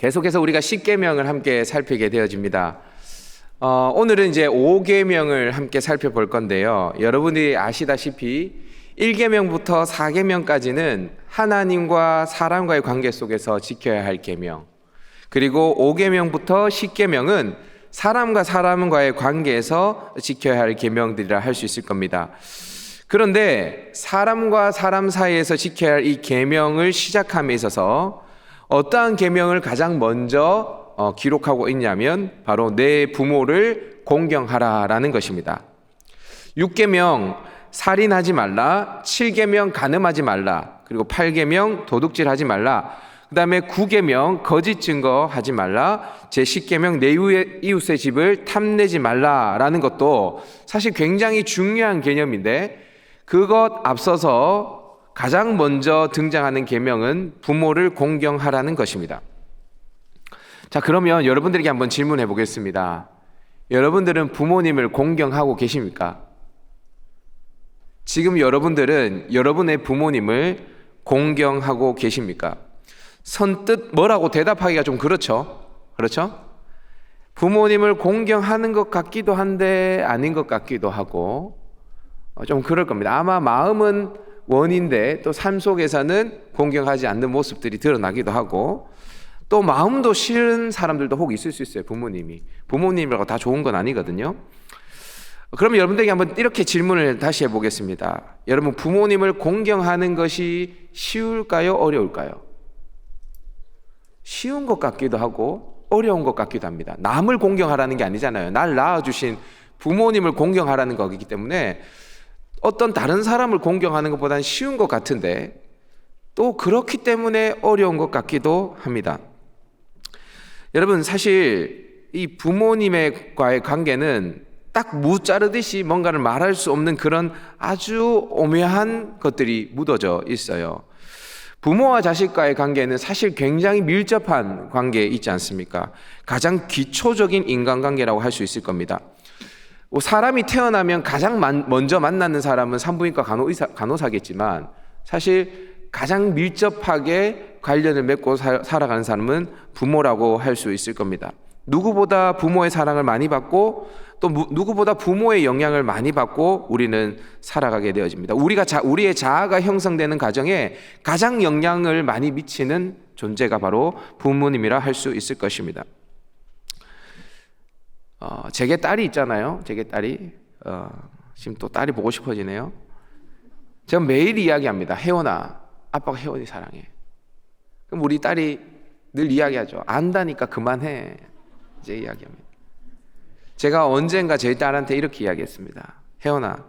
계속해서 우리가 10계명을 함께 살피게 되어집니다. 오늘은 이제 5계명을 함께 살펴볼 건데요. 여러분이 아시다시피 1계명부터 4계명까지는 하나님과 사람과의 관계 속에서 지켜야 할 계명, 그리고 5계명부터 10계명은 사람과 사람과의 관계에서 지켜야 할 계명들이라 할 수 있을 겁니다. 그런데 사람과 사람 사이에서 지켜야 할 이 계명을 시작함에 있어서 어떠한 계명을 가장 먼저 기록하고 있냐면 바로 내 부모를 공경하라라는 것입니다. 6계명 살인하지 말라, 7계명 간음하지 말라, 그리고 8계명 도둑질하지 말라, 그 다음에 9계명 거짓 증거하지 말라, 제10계명 내 이웃의 집을 탐내지 말라라는 것도 사실 굉장히 중요한 개념인데, 그것 앞서서 가장 먼저 등장하는 계명은 부모를 공경하라는 것입니다. 자, 그러면 여러분들에게 한번 질문해 보겠습니다. 여러분들은 부모님을 공경하고 계십니까? 지금 여러분들은 여러분의 부모님을 공경하고 계십니까? 선뜻 뭐라고 대답하기가 좀 그렇죠? 부모님을 공경하는 것 같기도 한데 아닌 것 같기도 하고 좀 그럴 겁니다. 아마 마음은 원인데 또 삶 속에서는 공경하지 않는 모습들이 드러나기도 하고, 또 마음도 싫은 사람들도 혹 있을 수 있어요. 부모님이라고 다 좋은 건 아니거든요. 그럼 여러분들에게 한번 이렇게 질문을 다시 해보겠습니다. 여러분, 부모님을 공경하는 것이 쉬울까요? 어려울까요? 쉬운 것 같기도 하고 어려운 것 같기도 합니다. 남을 공경하라는 게 아니잖아요. 날 낳아주신 부모님을 공경하라는 거기 때문에 어떤 다른 사람을 공경하는 것보다는 쉬운 것 같은데 또 그렇기 때문에 어려운 것 같기도 합니다. 여러분, 사실 이 부모님과의 관계는 딱 무 자르듯이 뭔가를 말할 수 없는 그런 아주 오묘한 것들이 묻어져 있어요. 부모와 자식과의 관계는 사실 굉장히 밀접한 관계에 있지 않습니까? 가장 기초적인 인간관계라고 할 수 있을 겁니다. 사람이 태어나면 가장 먼저 만나는 사람은 산부인과 간호사겠지만 사실 가장 밀접하게 관련을 맺고 살아가는 사람은 부모라고 할 수 있을 겁니다. 누구보다 부모의 사랑을 많이 받고 또 누구보다 부모의 영향을 많이 받고 우리는 살아가게 되어집니다. 우리의 자아가 형성되는 과정에 가장 영향을 많이 미치는 존재가 바로 부모님이라 할 수 있을 것입니다. 제게 딸이 있잖아요. 제게 딸이 지금 또 딸이 보고 싶어지네요. 제가 매일 이야기합니다. 혜원아, 아빠가 혜원이 사랑해. 그럼 우리 딸이 늘 이야기하죠. 안다니까 그만해. 이제 이야기합니다. 제가 언젠가 제 딸한테 이렇게 이야기했습니다. 혜원아,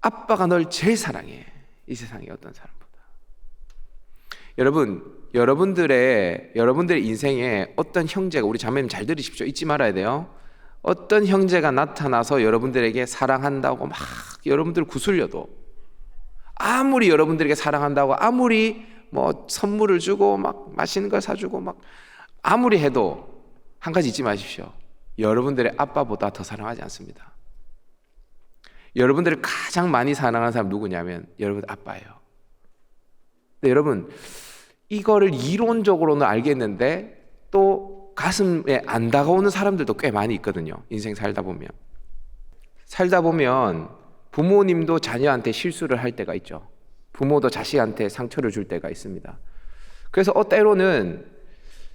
아빠가 널 제일 사랑해. 이 세상에 어떤 사람보다. 여러분들의 인생에 어떤 형제가, 우리 자매님 잘 들으십시오. 잊지 말아야 돼요. 어떤 형제가 나타나서 여러분들에게 사랑한다고 막 여러분들 구슬려도, 아무리 여러분들에게 사랑한다고 아무리 뭐 선물을 주고 막 맛있는 걸 사주고 막 아무리 해도 한 가지 잊지 마십시오. 여러분들의 아빠보다 더 사랑하지 않습니다. 여러분들을 가장 많이 사랑하는 사람 누구냐면 여러분 아빠예요. 근데 여러분, 이거를 이론적으로는 알겠는데 또 가슴에 안 다가오는 사람들도 꽤 많이 있거든요. 인생 살다 보면 부모님도 자녀한테 실수를 할 때가 있죠. 부모도 자식한테 상처를 줄 때가 있습니다. 그래서 때로는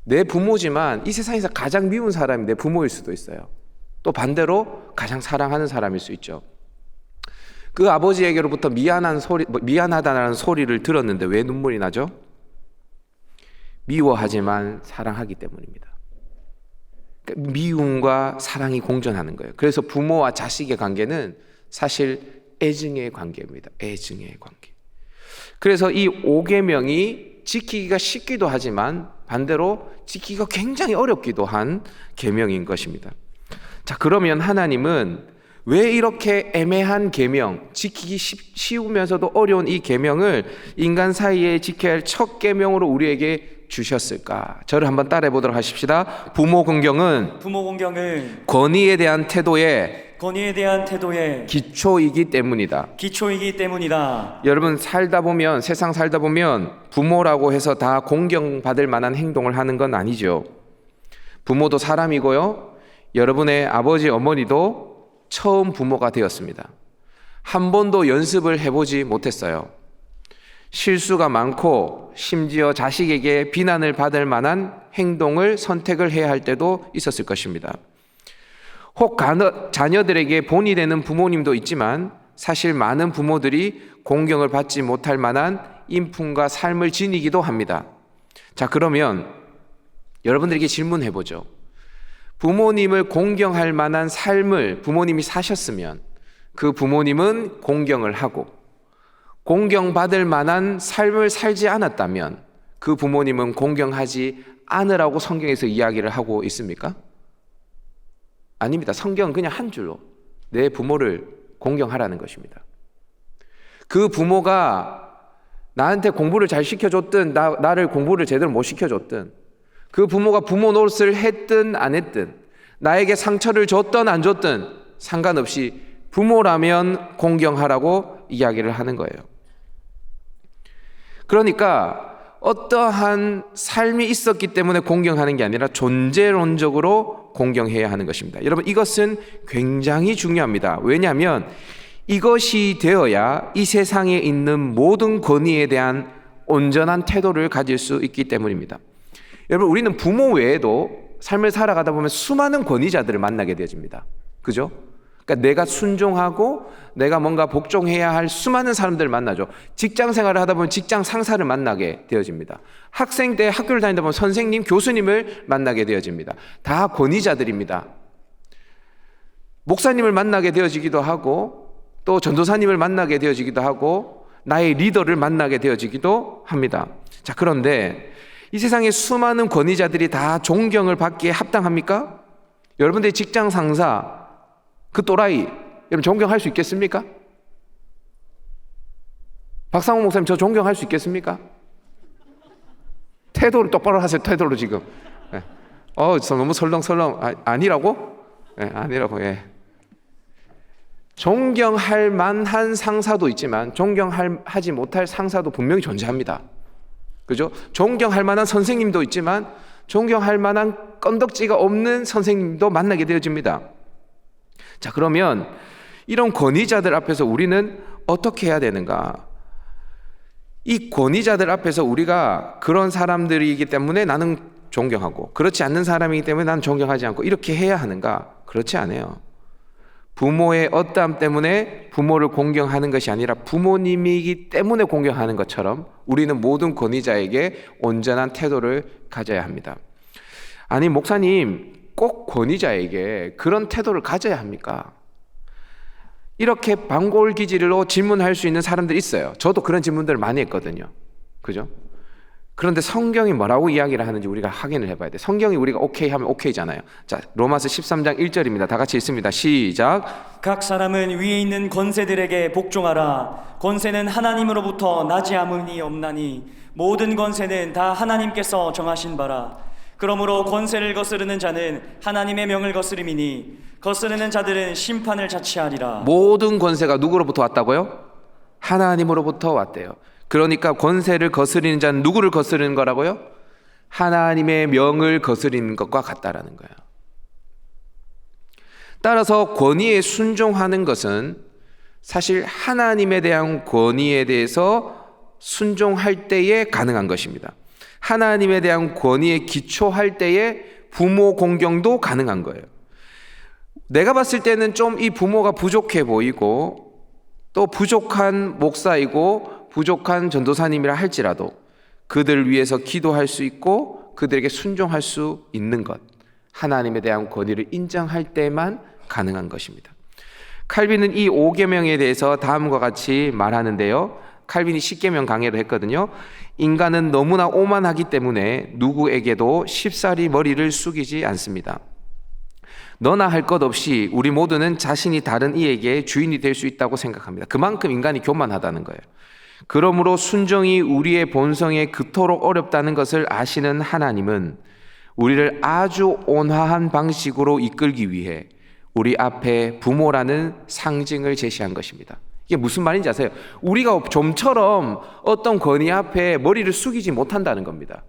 내 부모지만 이 세상에서 가장 미운 사람이 내 부모일 수도 있어요. 또 반대로 가장 사랑하는 사람일 수 있죠. 그 아버지에게로부터 미안하다는 소리를 들었는데 왜 눈물이 나죠? 미워하지만 사랑하기 때문입니다. 그러니까 미움과 사랑이 공존하는 거예요. 그래서 부모와 자식의 관계는 사실 애증의 관계입니다. 애증의 관계. 그래서 이 5계명이 지키기가 쉽기도 하지만 반대로 지키기가 굉장히 어렵기도 한 계명인 것입니다. 자, 그러면 하나님은 왜 이렇게 애매한 계명, 지키기 쉬우면서도 어려운 이 계명을 인간 사이에 지켜야 할 첫 계명으로 우리에게 주셨을까? 저를 한번 따라해 보도록 하십시다. 부모 공경은 권위에 대한 태도의 권위에 대한 태도의 기초이기 때문이다. 기초이기 때문이다. 여러분, 세상 살다 보면 부모라고 해서 다 공경받을 만한 행동을 하는 건 아니죠. 부모도 사람이고요. 여러분의 아버지, 어머니도 처음 부모가 되었습니다. 한 번도 연습을 해보지 못했어요. 실수가 많고 심지어 자식에게 비난을 받을 만한 행동을 선택을 해야 할 때도 있었을 것입니다. 혹 자녀들에게 본이 되는 부모님도 있지만 사실 많은 부모들이 공경을 받지 못할 만한 인품과 삶을 지니기도 합니다. 자, 그러면 여러분들에게 질문해 보죠. 부모님을 공경할 만한 삶을 부모님이 사셨으면 그 부모님은 공경을 하고, 공경받을 만한 삶을 살지 않았다면 그 부모님은 공경하지 않으라고 성경에서 이야기를 하고 있습니까? 아닙니다. 성경은 그냥 한 줄로 내 부모를 공경하라는 것입니다. 그 부모가 나한테 공부를 잘 시켜줬든 나를 공부를 제대로 못 시켜줬든, 그 부모가 부모 노릇을 했든 안 했든, 나에게 상처를 줬든 안 줬든 상관없이 부모라면 공경하라고 이야기를 하는 거예요. 그러니까 어떠한 삶이 있었기 때문에 공경하는 게 아니라 존재론적으로 공경해야 하는 것입니다. 여러분, 이것은 굉장히 중요합니다. 왜냐하면 이것이 되어야 이 세상에 있는 모든 권위에 대한 온전한 태도를 가질 수 있기 때문입니다. 여러분, 우리는 부모 외에도 삶을 살아가다 보면 수많은 권위자들을 만나게 되어집니다. 그죠? 그러니까 내가 순종하고 내가 뭔가 복종해야 할 수많은 사람들을 만나죠. 직장 생활을 하다 보면 직장 상사를 만나게 되어집니다. 학생 때 학교를 다니다 보면 선생님, 교수님을 만나게 되어집니다. 다 권위자들입니다. 목사님을 만나게 되어지기도 하고, 또 전도사님을 만나게 되어지기도 하고, 나의 리더를 만나게 되어지기도 합니다. 자, 그런데 이 세상의 수많은 권위자들이 다 존경을 받기에 합당합니까? 여러분들의 직장 상사, 그 또라이, 여러분 존경할 수 있겠습니까? 박상호 목사님, 저 존경할 수 있겠습니까? 태도를 똑바로 하세요. 태도로 지금. 네. 저 너무 설렁설렁. 아니라고? 네, 아니라고. 예. 존경할 만한 상사도 있지만 존경하지 못할 상사도 분명히 존재합니다. 그죠? 존경할 만한 선생님도 있지만 존경할 만한 건덕지가 없는 선생님도 만나게 되어집니다. 자, 그러면 이런 권위자들 앞에서 우리는 어떻게 해야 되는가? 이 권위자들 앞에서 우리가 그런 사람들이기 때문에 나는 존경하고, 그렇지 않는 사람이기 때문에 나는 존경하지 않고, 이렇게 해야 하는가? 그렇지 않아요. 부모의 어떠함 때문에 부모를 공경하는 것이 아니라 부모님이기 때문에 공경하는 것처럼 우리는 모든 권위자에게 온전한 태도를 가져야 합니다. 아니, 목사님, 꼭 권위자에게 그런 태도를 가져야 합니까? 이렇게 반골기질로 질문할 수 있는 사람들이 있어요. 저도 그런 질문들을 많이 했거든요. 그죠? 그런데 성경이 뭐라고 이야기를 하는지 우리가 확인을 해봐야 돼. 성경이 우리가 오케이 하면 오케이잖아요. 자, 로마서 13장 1절입니다. 다 같이 읽습니다. 시작. 각 사람은 위에 있는 권세들에게 복종하라. 권세는 하나님으로부터 나지 아무니 없나니 모든 권세는 다 하나님께서 정하신 바라. 그러므로 권세를 거스르는 자는 하나님의 명을 거스름이니 거스르는 자들은 심판을 자취하리라. 모든 권세가 누구로부터 왔다고요? 하나님으로부터 왔대요. 그러니까 권세를 거스리는 자는 누구를 거스르는 거라고요? 하나님의 명을 거스리는 것과 같다라는 거예요. 따라서 권위에 순종하는 것은 사실 하나님에 대한 권위에 대해서 순종할 때에 가능한 것입니다. 하나님에 대한 권위에 기초할 때에 부모 공경도 가능한 거예요. 내가 봤을 때는 좀 이 부모가 부족해 보이고 또 부족한 목사이고 부족한 전도사님이라 할지라도 그들을 위해서 기도할 수 있고 그들에게 순종할 수 있는 것, 하나님에 대한 권위를 인정할 때만 가능한 것입니다. 칼빈은 이 5계명에 대해서 다음과 같이 말하는데요. 칼빈이 10계명 강해를 했거든요. 인간은 너무나 오만하기 때문에 누구에게도 쉽사리 머리를 숙이지 않습니다. 너나 할 것 없이 우리 모두는 자신이 다른 이에게 주인이 될 수 있다고 생각합니다. 그만큼 인간이 교만하다는 거예요. 그러므로 순종이 우리의 본성에 그토록 어렵다는 것을 아시는 하나님은 우리를 아주 온화한 방식으로 이끌기 위해 우리 앞에 부모라는 상징을 제시한 것입니다. 이게 무슨 말인지 아세요? 우리가 좀처럼 어떤 권위 앞에 머리를 숙이지 못한다는 겁니다.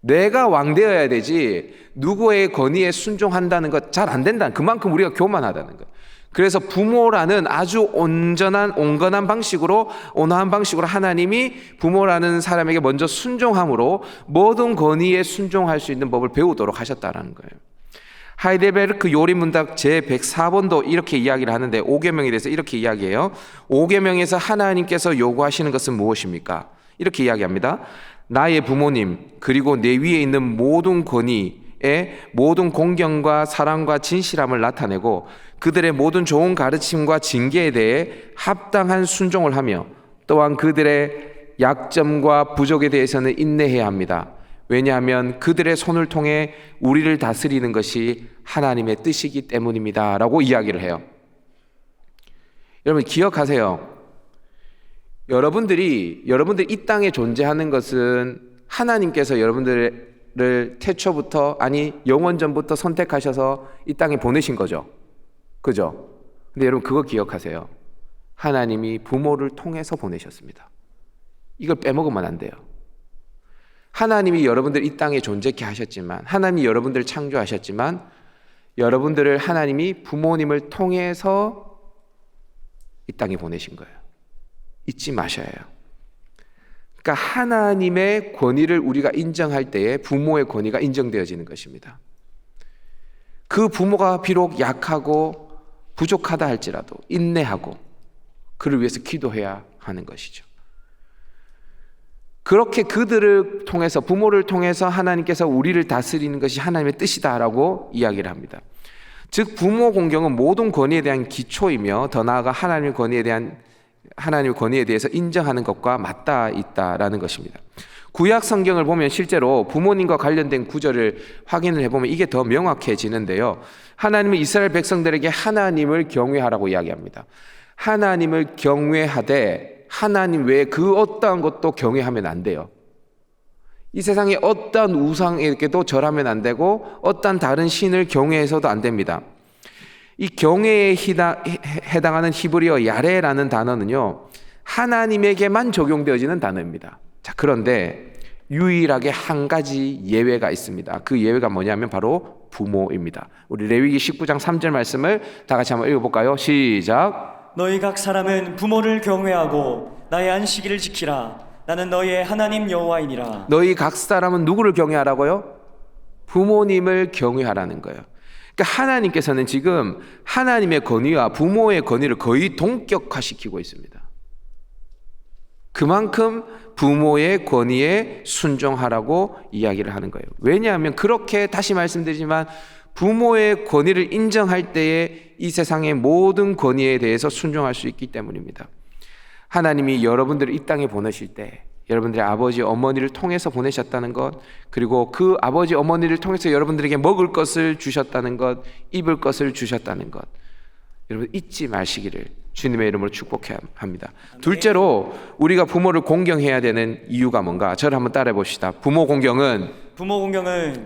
내가 왕 되어야 되지 누구의 권위에 순종한다는 것 잘 안 된다. 그만큼 우리가 교만하다는 것. 그래서 부모라는 아주 온건한 방식으로, 온화한 방식으로 하나님이 부모라는 사람에게 먼저 순종함으로 모든 권위에 순종할 수 있는 법을 배우도록 하셨다는 거예요. 하이델베르크 요리문답 제104번도 이렇게 이야기를 하는데 5계명에 대해서 이렇게 이야기해요. 5계명에서 하나님께서 요구하시는 것은 무엇입니까? 이렇게 이야기합니다. 나의 부모님 그리고 내 위에 있는 모든 권위에 모든 공경과 사랑과 진실함을 나타내고 그들의 모든 좋은 가르침과 징계에 대해 합당한 순종을 하며 또한 그들의 약점과 부족에 대해서는 인내해야 합니다. 왜냐하면 그들의 손을 통해 우리를 다스리는 것이 하나님의 뜻이기 때문입니다. 라고 이야기를 해요. 여러분 기억하세요. 여러분들이 이 땅에 존재하는 것은 하나님께서 여러분들을 태초부터 아니 영원전부터 선택하셔서 이 땅에 보내신 거죠. 그죠? 근데 여러분 그거 기억하세요. 하나님이 부모를 통해서 보내셨습니다. 이걸 빼먹으면 안 돼요. 하나님이 여러분들 이 땅에 존재케 하셨지만, 하나님이 여러분들을 창조하셨지만, 여러분들을 하나님이 부모님을 통해서 이 땅에 보내신 거예요. 잊지 마셔야 해요. 그러니까 하나님의 권위를 우리가 인정할 때에 부모의 권위가 인정되어지는 것입니다. 그 부모가 비록 약하고 부족하다 할지라도 인내하고 그를 위해서 기도해야 하는 것이죠. 그렇게 그들을 통해서, 부모를 통해서 하나님께서 우리를 다스리는 것이 하나님의 뜻이다라고 이야기를 합니다. 즉 부모 공경은 모든 권위에 대한 기초이며 더 나아가 하나님의 권위에 대해서 인정하는 것과 맞닿아 있다라는 것입니다. 구약 성경을 보면 실제로 부모님과 관련된 구절을 확인을 해보면 이게 더 명확해지는데요. 하나님은 이스라엘 백성들에게 하나님을 경외하라고 이야기합니다. 하나님을 경외하되 하나님 외에 그 어떠한 것도 경외하면 안 돼요. 이 세상에 어떠한 우상에게도 절하면 안 되고 어떠한 다른 신을 경외해서도 안 됩니다. 이 경외에 해당하는 히브리어 야레라는 단어는요, 하나님에게만 적용되어지는 단어입니다. 자, 그런데 유일하게 한 가지 예외가 있습니다. 그 예외가 뭐냐면 바로 부모입니다. 우리 레위기 19장 3절 말씀을 다 같이 한번 읽어볼까요? 시작. 너희 각 사람은 부모를 경외하고 나의 안식일을 지키라. 나는 너희의 하나님 여호와이니라. 너희 각 사람은 누구를 경외하라고요? 부모님을 경외하라는 거예요. 그러니까 하나님께서는 지금 하나님의 권위와 부모의 권위를 거의 동격화시키고 있습니다. 그만큼 부모의 권위에 순종하라고 이야기를 하는 거예요. 왜냐하면 그렇게 다시 말씀드리지만 부모의 권위를 인정할 때에 이 세상의 모든 권위에 대해서 순종할 수 있기 때문입니다. 하나님이 여러분들을 이 땅에 보내실 때 여러분들의 아버지 어머니를 통해서 보내셨다는 것, 그리고 그 아버지 어머니를 통해서 여러분들에게 먹을 것을 주셨다는 것, 입을 것을 주셨다는 것, 여러분 잊지 마시기를 주님의 이름으로 축복해야 합니다. 둘째로 우리가 부모를 공경해야 되는 이유가 뭔가? 저를 한번 따라해 봅시다. 부모 공경은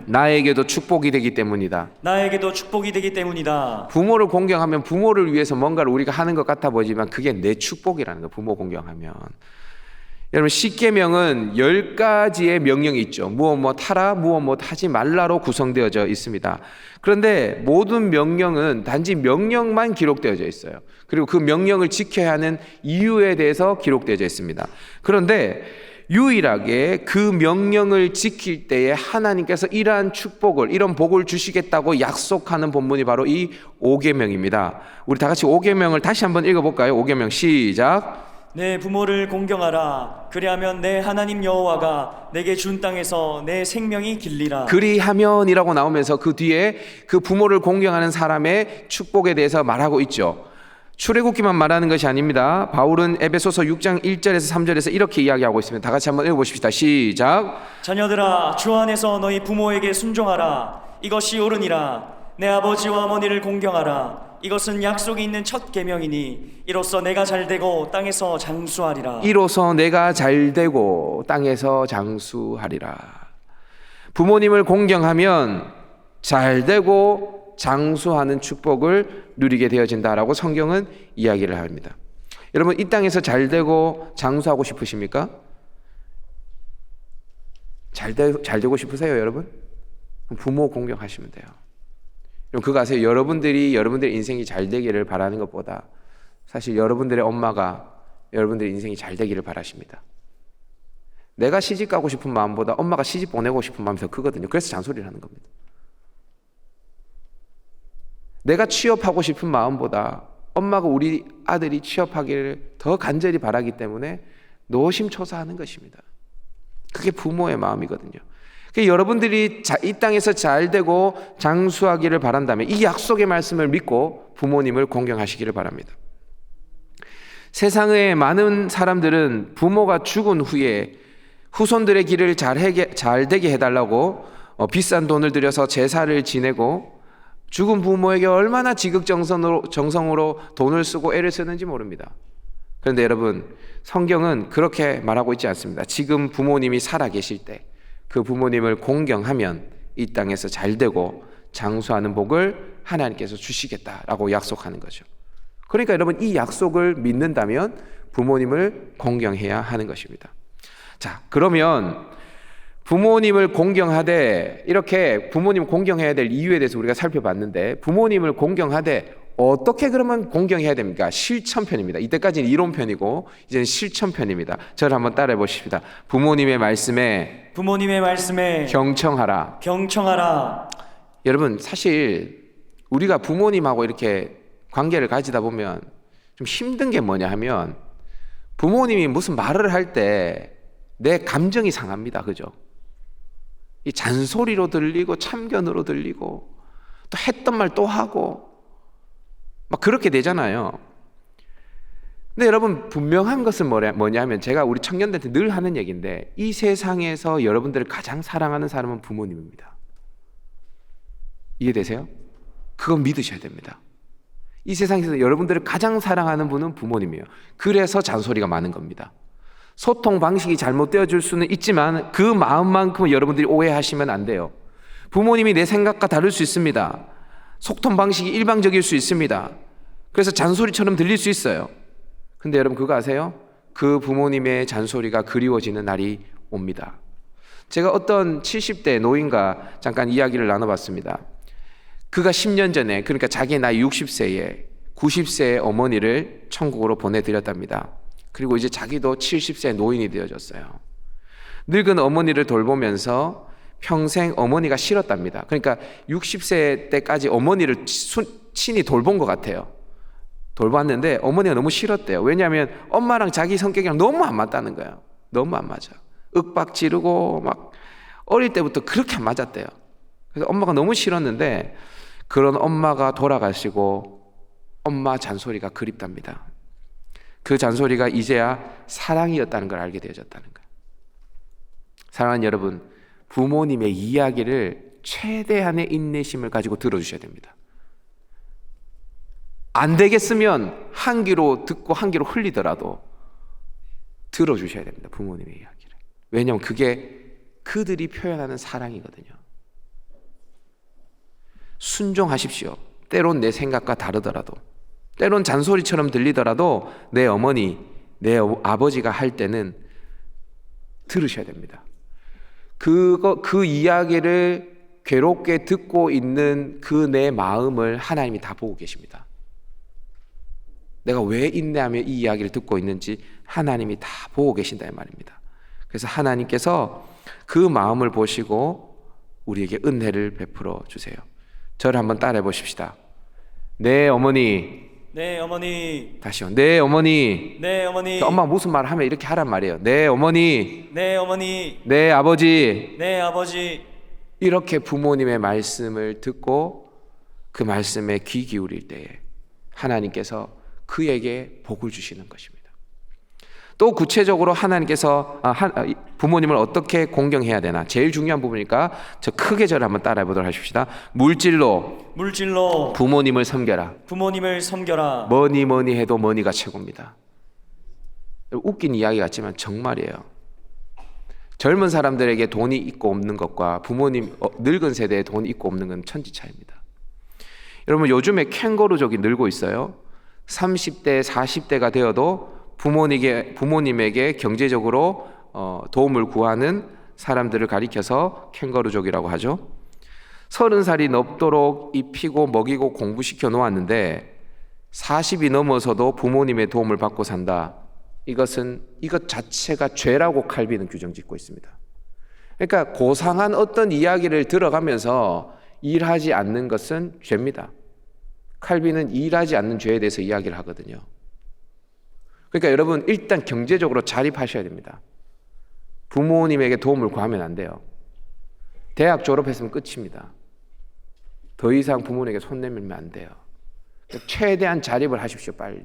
나에게도 축복이 되기 때문이다. 나에게도 축복이 되기 때문이다. 부모를 공경하면 부모를 위해서 뭔가를 우리가 하는 것 같아 보이지만 그게 내 축복이라는 거예요. 부모 공경하면. 여러분 10계명은 10가지의 명령이 있죠. 무엇 하라, 무엇 하지 말라로 구성되어져 있습니다. 그런데 모든 명령은 단지 명령만 기록되어져 있어요. 그리고 그 명령을 지켜야 하는 이유에 대해서 기록되어져 있습니다. 그런데 유일하게 그 명령을 지킬 때에 하나님께서 이러한 축복을, 이런 복을 주시겠다고 약속하는 본문이 바로 이 5계명입니다. 우리 다 같이 5계명을 다시 한번 읽어볼까요? 5계명 시작. 내 부모를 공경하라. 그리하면 내 하나님 여호와가 내게 준 땅에서 내 생명이 길리라. 그리하면이라고 나오면서 그 뒤에 그 부모를 공경하는 사람의 축복에 대해서 말하고 있죠. 출애굽기만 말하는 것이 아닙니다. 바울은 에베소서 6장 1절에서 3절에서 이렇게 이야기하고 있습니다. 다 같이 한번 읽어보십시다. 시작. 자녀들아, 주 안에서 너희 부모에게 순종하라. 이것이 옳으니라. 내 아버지와 어머니를 공경하라. 이것은 약속이 있는 첫 계명이니 이로써 내가 잘되고 땅에서 장수하리라. 이로써 내가 잘되고 땅에서 장수하리라. 부모님을 공경하면 잘되고 장수하는 축복을 누리게 되어진다라고 성경은 이야기를 합니다. 여러분, 이 땅에서 잘 되고 장수하고 싶으십니까? 잘 되고 싶으세요, 여러분? 부모 공경하시면 돼요. 그럼 그거 아세요? 여러분들의 인생이 잘 되기를 바라는 것보다 사실 여러분들의 엄마가 여러분들의 인생이 잘 되기를 바라십니다. 내가 시집 가고 싶은 마음보다 엄마가 시집 보내고 싶은 마음이 더 크거든요. 그래서 잔소리를 하는 겁니다. 내가 취업하고 싶은 마음보다 엄마가 우리 아들이 취업하기를 더 간절히 바라기 때문에 노심초사하는 것입니다. 그게 부모의 마음이거든요. 여러분들이 이 땅에서 잘 되고 장수하기를 바란다면 이 약속의 말씀을 믿고 부모님을 공경하시기를 바랍니다. 세상의 많은 사람들은 부모가 죽은 후에 후손들의 길을 잘 되게 해달라고 비싼 돈을 들여서 제사를 지내고 죽은 부모에게 얼마나 지극정성으로 돈을 쓰고 애를 쓰는지 모릅니다. 그런데 여러분, 성경은 그렇게 말하고 있지 않습니다. 지금 부모님이 살아계실 때 그 부모님을 공경하면 이 땅에서 잘 되고 장수하는 복을 하나님께서 주시겠다라고 약속하는 거죠. 그러니까 여러분, 이 약속을 믿는다면 부모님을 공경해야 하는 것입니다. 자, 그러면 부모님을 공경하되, 이렇게 부모님을 공경해야 될 이유에 대해서 우리가 살펴봤는데, 부모님을 공경하되 어떻게 그러면 공경해야 됩니까? 실천편입니다. 이때까지는 이론편이고 이제는 실천편입니다. 저를 한번 따라해 보십시다. 부모님의 말씀에 경청하라. 여러분, 사실 우리가 부모님하고 이렇게 관계를 가지다 보면 좀 힘든 게 뭐냐 하면, 부모님이 무슨 말을 할 때 내 감정이 상합니다. 그죠? 이 잔소리로 들리고 참견으로 들리고 또 했던 말 또 하고 막 그렇게 되잖아요. 근데 여러분, 분명한 것은 뭐냐면, 제가 우리 청년들한테 늘 하는 얘기인데, 이 세상에서 여러분들을 가장 사랑하는 사람은 부모님입니다. 이해되세요? 그건 믿으셔야 됩니다. 이 세상에서 여러분들을 가장 사랑하는 분은 부모님이에요. 그래서 잔소리가 많은 겁니다. 소통 방식이 잘못되어질 수는 있지만 그 마음만큼은 여러분들이 오해하시면 안 돼요. 부모님이 내 생각과 다를 수 있습니다. 소통 방식이 일방적일 수 있습니다. 그래서 잔소리처럼 들릴 수 있어요. 근데 여러분, 그거 아세요? 그 부모님의 잔소리가 그리워지는 날이 옵니다. 제가 어떤 70대 노인과 잠깐 이야기를 나눠봤습니다. 그가 10년 전에, 그러니까 자기 나이 60세에 90세의 어머니를 천국으로 보내드렸답니다. 그리고 이제 자기도 70세 노인이 되어졌어요. 늙은 어머니를 돌보면서 평생 어머니가 싫었답니다. 그러니까 60세 때까지 어머니를 친히 돌본 것 같아요. 돌봤는데 어머니가 너무 싫었대요. 왜냐하면 엄마랑 자기 성격이랑 너무 안 맞다는 거예요. 너무 안 맞아. 윽박 지르고 막 어릴 때부터 그렇게 안 맞았대요. 그래서 엄마가 너무 싫었는데, 그런 엄마가 돌아가시고 엄마 잔소리가 그립답니다. 그 잔소리가 이제야 사랑이었다는 걸 알게 되어졌다는 거예요. 사랑하는 여러분, 부모님의 이야기를 최대한의 인내심을 가지고 들어주셔야 됩니다. 안 되겠으면 한 귀로 듣고 한 귀로 흘리더라도 들어주셔야 됩니다. 부모님의 이야기를. 왜냐하면 그게 그들이 표현하는 사랑이거든요. 순종하십시오. 때론 내 생각과 다르더라도, 때론 잔소리처럼 들리더라도 내 어머니, 내 아버지가 할 때는 들으셔야 됩니다. 그 이야기를 괴롭게 듣고 있는 그 내 마음을 하나님이 다 보고 계십니다. 내가 왜 인내하며 이 이야기를 듣고 있는지 하나님이 다 보고 계신다 이 말입니다. 그래서 하나님께서 그 마음을 보시고 우리에게 은혜를 베풀어 주세요. 저를 한번 따라해 보십시다. 내 어머니. 다시요. 내 어머니. 엄마가 무슨 말을 하면 이렇게 하란 말이에요. 내 어머니. 내 아버지. 이렇게 부모님의 말씀을 듣고 그 말씀에 귀 기울일 때에 하나님께서 그에게 복을 주시는 것입니다. 또 구체적으로 하나님께서 부모님을 어떻게 공경해야 되나, 제일 중요한 부분이니까 저 크게 저를 한번 따라해 보도록 하십시다. 물질로 부모님을 섬겨라. 뭐니 해도 뭐니가 최고입니다. 웃긴 이야기 같지만 정말이에요. 젊은 사람들에게 돈이 있고 없는 것과 부모님 늙은 세대에 돈이 있고 없는 건 천지 차이입니다. 여러분 요즘에 캥거루족이 늘고 있어요. 30대, 40대가 되어도 부모님에게 경제적으로 도움을 구하는 사람들을 가리켜서 캥거루족이라고 하죠. 30살이 넘도록 입히고 먹이고 공부시켜 놓았는데 40이 넘어서도 부모님의 도움을 받고 산다. 이것 자체가 죄라고 칼빈은 규정짓고 있습니다. 그러니까 고상한 어떤 이야기를 들어가면서 일하지 않는 것은 죄입니다. 칼빈은 일하지 않는 죄에 대해서 이야기를 하거든요. 그러니까 여러분 일단 경제적으로 자립하셔야 됩니다. 부모님에게 도움을 구하면 안 돼요. 대학 졸업했으면 끝입니다. 더 이상 부모님에게 손 내밀면 안 돼요. 최대한 자립을 하십시오, 빨리.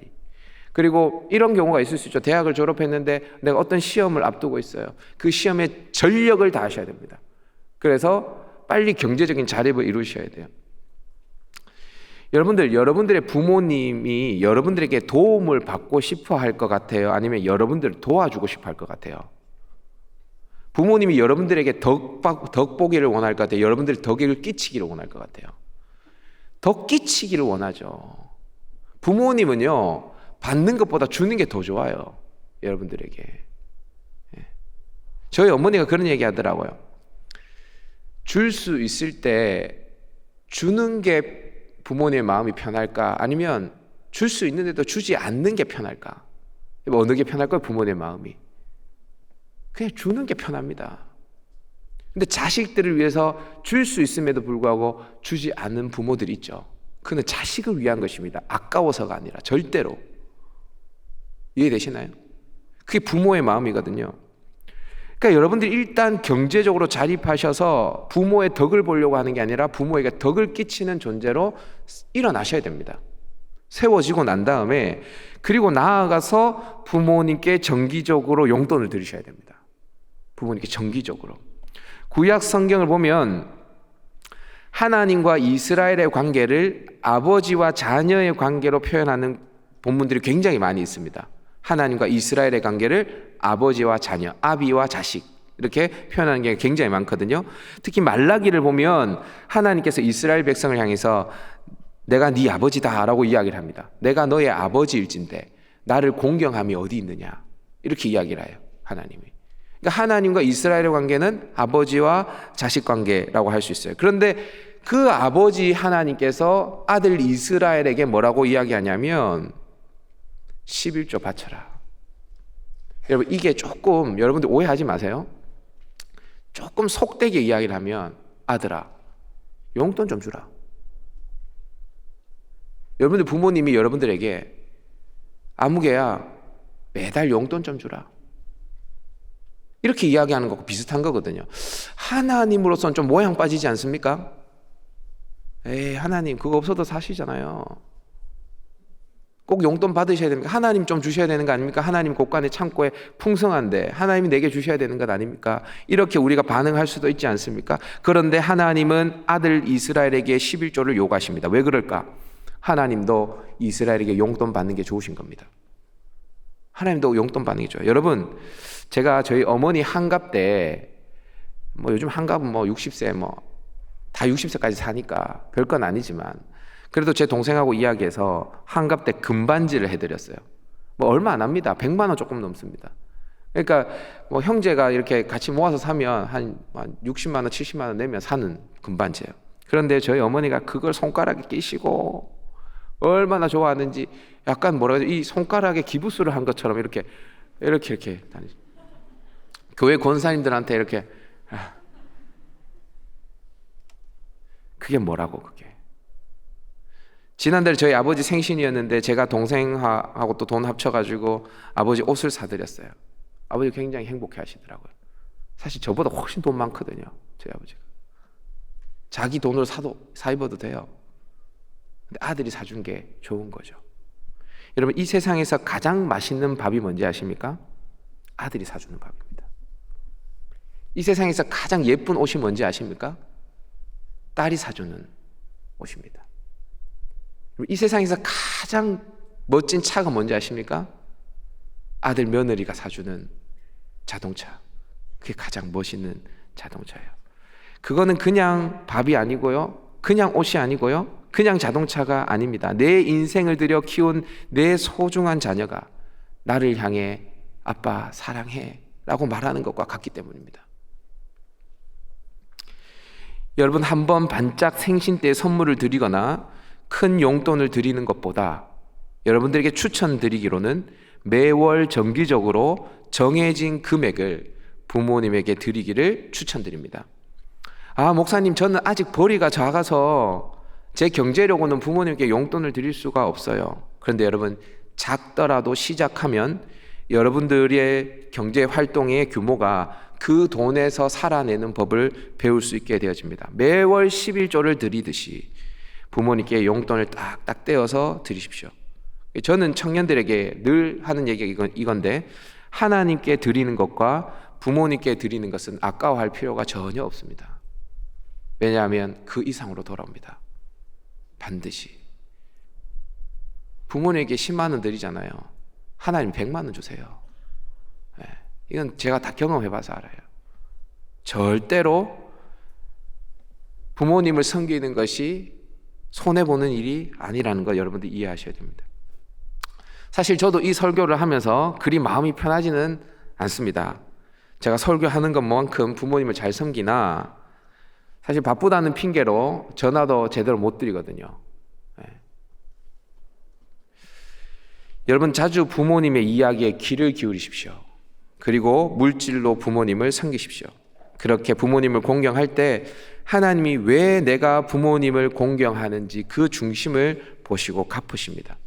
그리고 이런 경우가 있을 수 있죠. 대학을 졸업했는데 내가 어떤 시험을 앞두고 있어요. 그 시험에 전력을 다하셔야 됩니다. 그래서 빨리 경제적인 자립을 이루셔야 돼요. 여러분들의 부모님이 여러분들에게 도움을 받고 싶어 할 것 같아요? 아니면 여러분들을 도와주고 싶어 할 것 같아요? 부모님이 여러분들에게 덕보기를 원할 것 같아요? 여러분들이 덕을 끼치기를 원할 것 같아요? 덕 끼치기를 원하죠. 부모님은요, 받는 것보다 주는 게 더 좋아요. 여러분들에게. 저희 어머니가 그런 얘기 하더라고요. 줄 수 있을 때 주는 게 부모님의 마음이 편할까? 아니면 줄 수 있는데도 주지 않는 게 편할까? 어느 게 편할까요? 부모님의 마음이. 그냥 주는 게 편합니다. 근데 자식들을 위해서 줄 수 있음에도 불구하고 주지 않는 부모들이 있죠. 그는 자식을 위한 것입니다. 아까워서가 아니라 절대로. 이해되시나요? 그게 부모의 마음이거든요. 그러니까 여러분들이 일단 경제적으로 자립하셔서 부모의 덕을 보려고 하는 게 아니라 부모에게 덕을 끼치는 존재로 일어나셔야 됩니다. 세워지고 난 다음에 그리고 나아가서 부모님께 정기적으로 용돈을 드리셔야 됩니다. 부모님께 정기적으로. 구약 성경을 보면 하나님과 이스라엘의 관계를 아버지와 자녀의 관계로 표현하는 본문들이 굉장히 많이 있습니다. 하나님과 이스라엘의 관계를 아버지와 자녀, 아비와 자식 이렇게 표현하는 게 굉장히 많거든요. 특히 말라기를 보면 하나님께서 이스라엘 백성을 향해서 내가 네 아버지다라고 이야기를 합니다. 내가 너의 아버지일진데 나를 공경함이 어디 있느냐 이렇게 이야기를 해요. 하나님이. 그러니까 하나님과 이스라엘의 관계는 아버지와 자식 관계라고 할 수 있어요. 그런데 그 아버지 하나님께서 아들 이스라엘에게 뭐라고 이야기하냐면 11조 바쳐라. 여러분 이게 조금 여러분들 오해하지 마세요. 조금 속되게 이야기를 하면 아들아 용돈 좀 주라. 여러분들 부모님이 여러분들에게 아무개야 매달 용돈 좀 주라. 이렇게 이야기하는 것과 비슷한 거거든요. 하나님으로서는 좀 모양 빠지지 않습니까? 에이 하나님 그거 없어도 사시잖아요. 꼭 용돈 받으셔야 됩니까? 하나님 좀 주셔야 되는 거 아닙니까? 하나님 곳간의 창고에 풍성한데 하나님이 내게 주셔야 되는 것 아닙니까? 이렇게 우리가 반응할 수도 있지 않습니까? 그런데 하나님은 아들 이스라엘에게 11조를 요구하십니다. 왜 그럴까? 하나님도 이스라엘에게 용돈 받는 게 좋으신 겁니다. 하나님도 용돈 받는 게 좋아요. 여러분 제가 저희 어머니 환갑 때 뭐 요즘 환갑은 뭐 60세 뭐 다 60세까지 사니까 별건 아니지만 그래도 제 동생하고 이야기해서 환갑 때 금반지를 해드렸어요. 뭐 얼마 안 합니다. 100만 원 조금 넘습니다. 그러니까 뭐 형제가 이렇게 같이 모아서 사면 한 60만 원, 70만 원 내면 사는 금반지예요. 그런데 저희 어머니가 그걸 손가락에 끼시고 얼마나 좋아하는지 약간 뭐라 그러지? 이 손가락에 기부스를 한 것처럼 이렇게 다니죠. 교회 권사님들한테 이렇게 그게 뭐라고 그게. 지난달 저희 아버지 생신이었는데 제가 동생하고 또 돈 합쳐가지고 아버지 옷을 사드렸어요. 아버지 굉장히 행복해 하시더라고요. 사실 저보다 훨씬 돈 많거든요. 저희 아버지가. 자기 돈으로 사 입어도 돼요. 근데 아들이 사준 게 좋은 거죠. 여러분 이 세상에서 가장 맛있는 밥이 뭔지 아십니까? 아들이 사주는 밥입니다. 이 세상에서 가장 예쁜 옷이 뭔지 아십니까? 딸이 사주는 옷입니다. 이 세상에서 가장 멋진 차가 뭔지 아십니까? 아들 며느리가 사주는 자동차. 그게 가장 멋있는 자동차예요. 그거는 그냥 밥이 아니고요. 그냥 옷이 아니고요. 그냥 자동차가 아닙니다. 내 인생을 들여 키운 내 소중한 자녀가 나를 향해 아빠 사랑해 라고 말하는 것과 같기 때문입니다. 여러분, 한번 반짝 생신 때 선물을 드리거나 큰 용돈을 드리는 것보다 여러분들에게 추천드리기로는 매월 정기적으로 정해진 금액을 부모님에게 드리기를 추천드립니다. 목사님, 저는 아직 벌이가 작아서 제 경제력으로는 부모님께 용돈을 드릴 수가 없어요. 그런데 여러분, 작더라도 시작하면 여러분들의 경제 활동의 규모가 그 돈에서 살아내는 법을 배울 수 있게 되어집니다. 매월 11조를 드리듯이 부모님께 용돈을 딱딱 떼어서 드리십시오. 저는 청년들에게 늘 하는 얘기가 이건데, 하나님께 드리는 것과 부모님께 드리는 것은 아까워할 필요가 전혀 없습니다. 왜냐하면 그 이상으로 돌아옵니다. 반드시. 부모님에게 10만 원 드리잖아요. 하나님 100만 원 주세요. 이건 제가 다 경험해봐서 알아요. 절대로 부모님을 섬기는 것이 손해보는 일이 아니라는 거 여러분들 이해하셔야 됩니다. 사실 저도 이 설교를 하면서 그리 마음이 편하지는 않습니다. 제가 설교하는 것만큼 부모님을 잘 섬기나 사실 바쁘다는 핑계로 전화도 제대로 못 드리거든요. 여러분, 자주 부모님의 이야기에 귀를 기울이십시오. 그리고 물질로 부모님을 섬기십시오. 그렇게 부모님을 공경할 때 하나님이 왜 내가 부모님을 공경하는지 그 중심을 보시고 갚으십니다.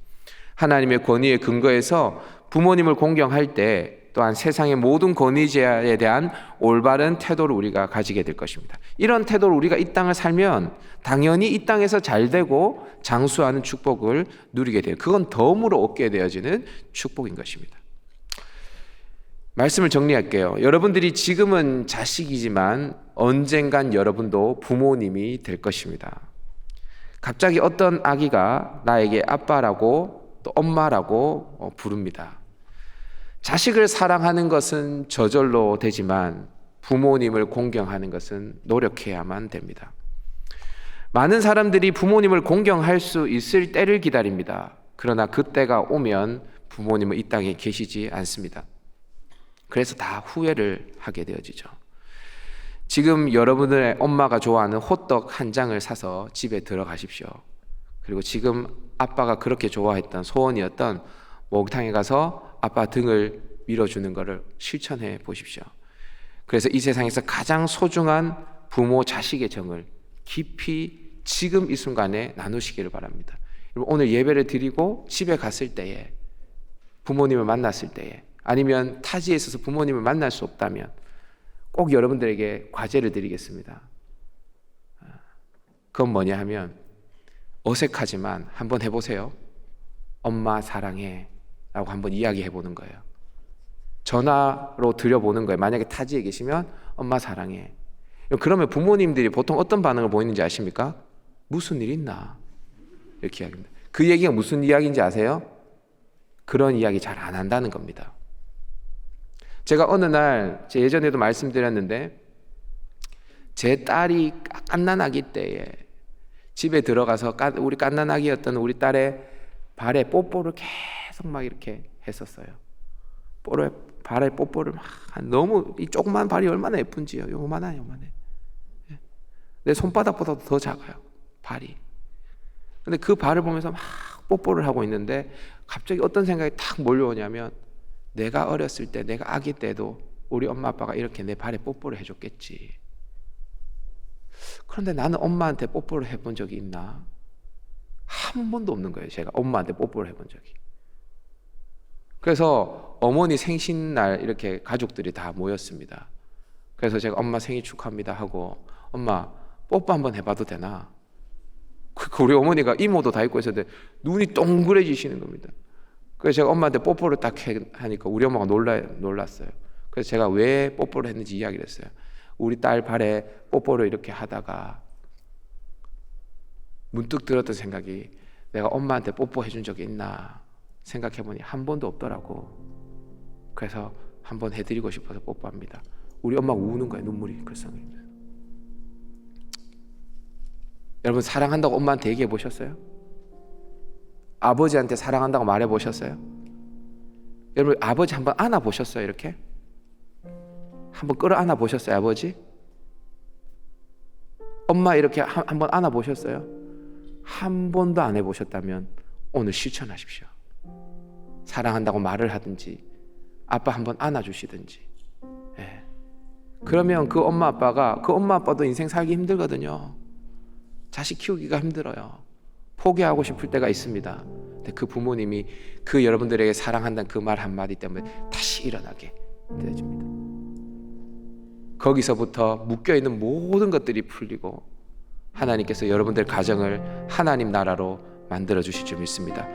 하나님의 권위에 근거해서 부모님을 공경할 때 또한 세상의 모든 권위자에 대한 올바른 태도를 우리가 가지게 될 것입니다. 이런 태도로 우리가 이 땅을 살면 당연히 이 땅에서 잘 되고 장수하는 축복을 누리게 돼요. 그건 덤으로 얻게 되어지는 축복인 것입니다. 말씀을 정리할게요. 여러분들이 지금은 자식이지만 언젠간 여러분도 부모님이 될 것입니다. 갑자기 어떤 아기가 나에게 아빠라고 또 엄마라고 부릅니다. 자식을 사랑하는 것은 저절로 되지만 부모님을 공경하는 것은 노력해야만 됩니다. 많은 사람들이 부모님을 공경할 수 있을 때를 기다립니다. 그러나 그 때가 오면 부모님은 이 땅에 계시지 않습니다. 그래서 다 후회를 하게 되어지죠. 지금 여러분의 엄마가 좋아하는 호떡 한 장을 사서 집에 들어가십시오. 그리고 지금 아빠가 그렇게 좋아했던 소원이었던 목욕탕에 가서 아빠 등을 밀어주는 것을 실천해 보십시오. 그래서 이 세상에서 가장 소중한 부모 자식의 정을 깊이 지금 이 순간에 나누시기를 바랍니다. 오늘 예배를 드리고 집에 갔을 때에, 부모님을 만났을 때에, 아니면 타지에 있어서 부모님을 만날 수 없다면 꼭 여러분들에게 과제를 드리겠습니다. 그건 뭐냐 하면, 어색하지만 한번 해보세요. 엄마 사랑해 라고 한번 이야기해 보는 거예요. 전화로 드려보는 거예요. 만약에 타지에 계시면 엄마 사랑해. 그러면 부모님들이 보통 어떤 반응을 보이는지 아십니까? 무슨 일 있나? 이렇게 이야기합니다. 그 얘기가 무슨 이야기인지 아세요? 그런 이야기 잘 안 한다는 겁니다. 제가 어느 날, 예전에도 말씀드렸는데, 제 딸이 갓난아기 때에 집에 들어가서 우리 갓난아기였던 우리 딸의 발에 뽀뽀를 계속 막 이렇게 했었어요. 발에 뽀뽀를 막, 너무 이 조그만 발이 얼마나 예쁜지요. 요만해. 내 손바닥보다도 더 작아요, 발이. 근데 그 발을 보면서 막 뽀뽀를 하고 있는데 갑자기 어떤 생각이 탁 몰려오냐면, 내가 어렸을 때, 내가 아기 때도 우리 엄마 아빠가 이렇게 내 발에 뽀뽀를 해줬겠지. 그런데 나는 엄마한테 뽀뽀를 해본 적이 있나? 한 번도 없는 거예요. 제가 엄마한테 뽀뽀를 해본 적이. 그래서 어머니 생신날 이렇게 가족들이 다 모였습니다. 그래서 제가 엄마 생일 축하합니다 하고, 엄마 뽀뽀 한번 해봐도 되나? 우리 어머니가 이모도 다 있고 있었는데 눈이 동그래지시는 겁니다. 그래서 제가 엄마한테 뽀뽀를 딱 하니까 우리 엄마가 놀랐어요. 그래서 제가 왜 뽀뽀를 했는지 이야기를 했어요. 우리 딸 발에 뽀뽀를 이렇게 하다가 문득 들었던 생각이, 내가 엄마한테 뽀뽀해 준 적이 있나 생각해보니 한 번도 없더라고. 그래서 한번 해드리고 싶어서 뽀뽀합니다. 우리 엄마가 우는 거예요. 눈물이 글썽입니다. 여러분 사랑한다고 엄마한테 얘기해 보셨어요? 아버지한테 사랑한다고 말해 보셨어요? 여러분 아버지 한번 안아 보셨어요? 이렇게 한번 끌어안아 보셨어요? 아버지? 엄마 이렇게 한번 안아 보셨어요? 한 번도 안 해보셨다면 오늘 실천하십시오. 사랑한다고 말을 하든지 아빠 한번 안아주시든지. 예. 그러면 그 엄마 아빠도 인생 살기 힘들거든요. 자식 키우기가 힘들어요. 포기하고 싶을 때가 있습니다. 근데 그 부모님이 그 여러분들에게 사랑한다는 그 말 한마디 때문에 다시 일어나게 되어집니다. 거기서부터 묶여있는 모든 것들이 풀리고 하나님께서 여러분들 가정을 하나님 나라로 만들어 주실 줄 믿습니다.